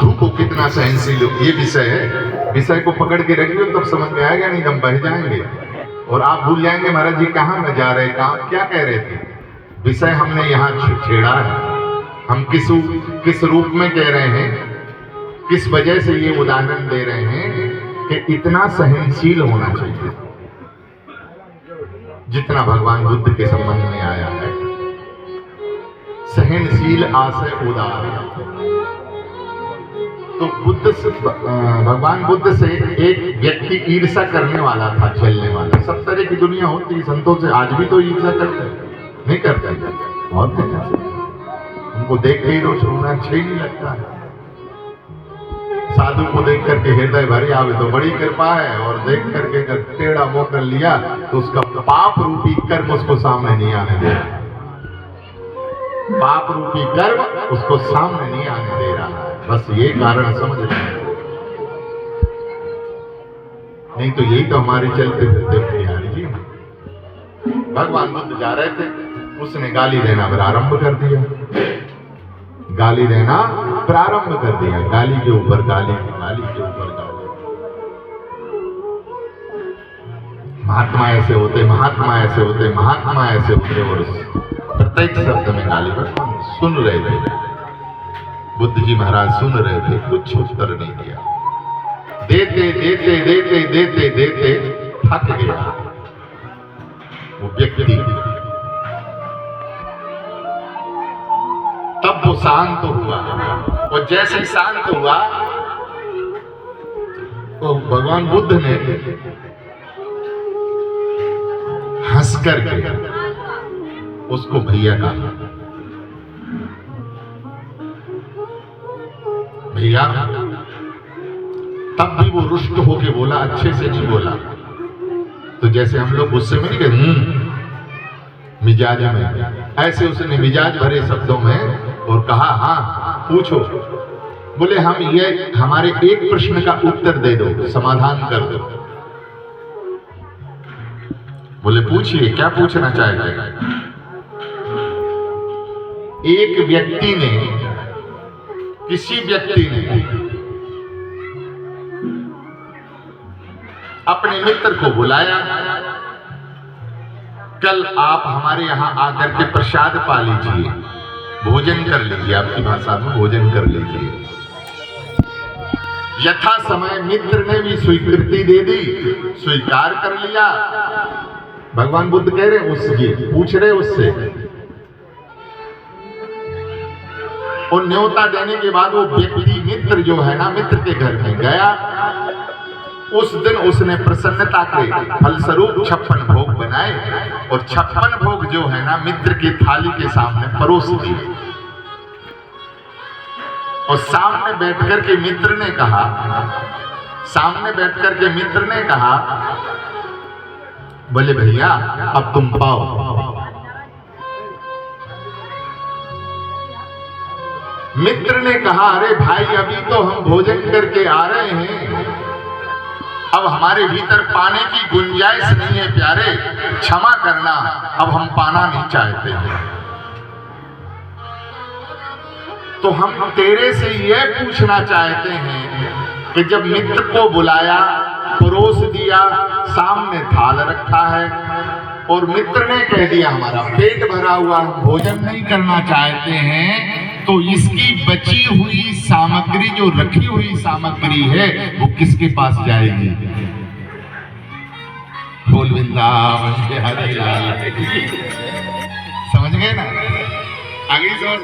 साधु को कितना सहनशील हो, ये विषय है। विषय को पकड़ के रखियो तब समझ में आएगा, नहीं हम बह जाएंगे और आप भूल जाएंगे महाराज जी कहाँ में जा रहे, कहाँ क्या कह रहे थे। विषय हमने यहाँ छेड़ा है, हम किस रूप में कह रहे हैं, किस वजह से ये उदाहरण दे रहे हैं कि इतना सहनशील होना चाहिए जितना भगवान बुद्ध के संबंध में आया है। सहनशील आशय उदार। तो भगवान बुद्ध से एक व्यक्ति ईर्षा करने वाला था, चलने वाला। सब तरह की दुनिया होती है संतों से, आज भी तो ईर्षा करते नहीं करते, बहुत उनको देख के ही रोज रोना अच्छा ही नहीं लगता है। साधु को देख करके हृदय भरे आवे तो बड़ी कृपा है, और देख करके अगर टेढ़ा मुंह कर लिया तो उसका पाप रूपी कर्म उसको सामने नहीं आने दे रहा। पाप रूपी कर्म उसको सामने नहीं आने दे रहा है, बस ये कारण समझ लें। नहीं तो यही तो हमारे चलते फिरते बिहारी जी। भगवान बुद्ध जा रहे थे, उसने गाली देना प्रारंभ कर दिया, गाली देना प्रारंभ कर दिया, गाली के ऊपर गाली, गाली के ऊपर गाली। महात्मा ऐसे होते, महात्मा ऐसे होते, महात्मा ऐसे होते, और प्रत्येक शब्द में गाली। सुन रहे थे बुद्ध जी महाराज, सुन रहे थे, कुछ उत्तर नहीं दिया। देते देते देते देते देते थक गया वो व्यक्ति। तब वो शांत हुआ, और जैसे ही शांत हुआ तो भगवान बुद्ध ने हंसकर के उसको भैया कहा। भैया, तब भी वो रुष्ट होके बोला, अच्छे से नहीं बोला। तो जैसे हम लोग गुस्से में नहीं कहते मिजाज में, ऐसे उसने मिजाज भरे शब्दों में और कहा, हाँ पूछो। बोले हम ये हमारे एक प्रश्न का उत्तर दे दो, समाधान कर दो। बोले पूछिए, क्या पूछना चाहते हैं। एक व्यक्ति ने, किसी व्यक्ति ने अपने मित्र को बुलाया, कल आप हमारे यहां आकर के प्रसाद पा लीजिए, भोजन कर लीजिए, आपकी भाषा में भोजन कर लीजिए। यथा समय मित्र ने भी स्वीकृति दे दी, स्वीकार कर लिया। भगवान बुद्ध कह रहे उससे, पूछ रहे उससे, और न्योता देने के बाद वो व्यक्ति मित्र जो है ना, मित्र के घर में गया। उस दिन उसने प्रसन्नता के फलस्वरूप 56 भोग बनाए, और 56 भोग जो है ना मित्र की थाली के सामने परोस दिए। और सामने बैठकर के मित्र ने कहा, सामने बैठकर के मित्र ने कहा, बोले भैया अब तुम पाओ। मित्र ने कहा, अरे भाई अभी तो हम भोजन करके आ रहे हैं, अब हमारे भीतर पाने की गुंजाइश नहीं है प्यारे, क्षमा करना, अब हम पाना नहीं चाहते हैं। तो हम तेरे से यह पूछना चाहते हैं कि जब मित्र को बुलाया, परोस दिया, सामने थाल रखा है, और मित्र ने कह दिया हमारा पेट भरा हुआ, भोजन नहीं करना चाहते हैं, तो इसकी बची हुई सामग्री, जो रखी हुई सामग्री है, वो किसके पास जाएगी। बोल वृंदावन बिहारी लाल। समझ गए ना, आगे समझ